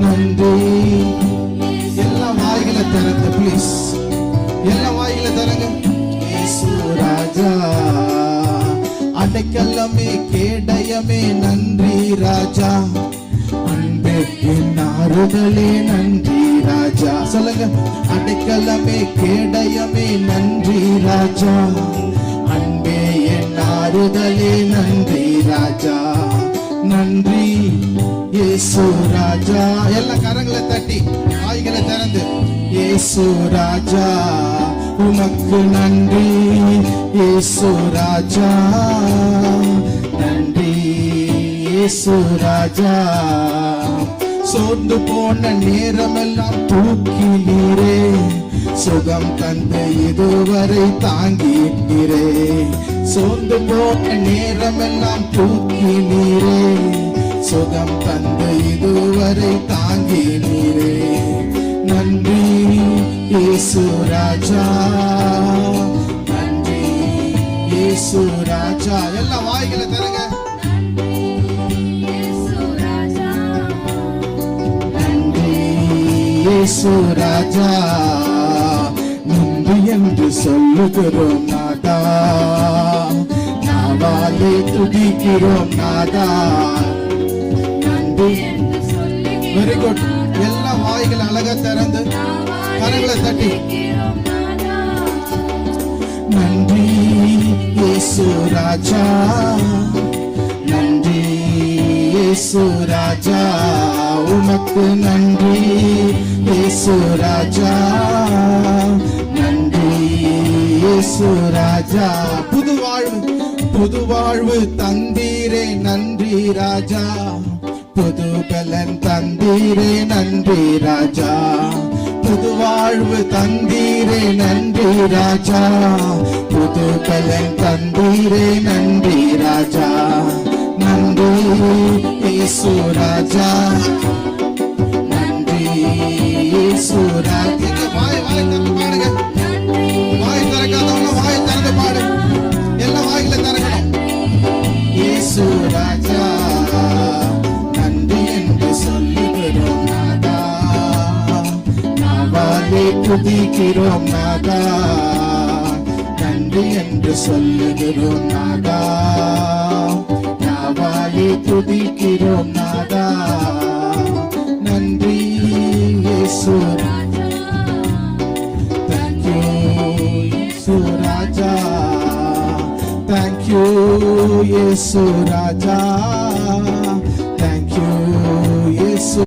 நன்றி. எல்லா வாய்களை திறந்து ப்ளீஸ், எல்லா வாய்களை திறங்க. இயேசு ராஜா, அடைக்கலமே கேடயமே நன்றி ராஜா, அன்பே என் ஆறுதலே நன்றி ராஜா. சொல்லுங்க, அடைக்கலமே கேடயமே நன்றி ராஜா, அன்பே என் ஆறுதலே நன்றி ராஜா. நன்றி இயேசு ராஜா. எல்லா கரங்களை தட்டி வாய்களை திறந்து, இயேசு ராஜா உமக்கு நன்றி. இயேசு ராஜா நன்றி. இயேசு ராஜா, சோர்ந்து போன நேரமெல்லாம் தூக்கி நீரே, சுகம் தந்து இதுவரை தாங்கிட்டீரே. சோர்ந்து போன நேரமெல்லாம் தூக்கி நீரே, சுகம் தந்து இதுவரை தாங்கி நீரே. நன்றி இயேசு ராஜா, நன்றி இயேசு ராஜா. எல்லா வாய்களை தரங்க. நன்றி இயேசு ராஜா, நன்றி என்று சொல்லுகிறோம் நாதா, நாவாலே துதிக்கிறோம் நாதா. நன்றி. Very good. எல்லா வாய்களை அழகா திறந்து கரங்களை தட்டி, நன்றி இயேசு ராஜா, நன்றி இயேசு ராஜா உமக்கு நன்றி. இயேசு ராஜா நன்றி. இயேசு ராஜா, புது வாழ்வு புது வாழ்வு தந்தீரே நன்றி ராஜா, புது பலன் தந்தீரே நன்றி ராஜா, புது வாழ்வு தந்தீரே நன்றி ராஜா, புது பலன் தந்தீரே நன்றி ராஜா. நன்றி இயேசு ராஜா, நன்றி இயேசு ராஜா. வாய் திறந்து பாடுங்க. வாய் திறக்காதவங்க வாய் திறந்து பாடு. எல்லா வாய்களை திறக்கணும். இயேசு ராஜா நன்றி என்று சொல்லுகிறோம் நாதா, நாவாலே துதிக்கிறோம் நாதா, நன்றி என்று சொல்லுகிறோம் நாதா, நாவாலே துதிக்கிறோம் நாதா. நன்றி இயேசு ராஜா, thank you இயேசு ராஜா, thank you இயேசு ராஜா.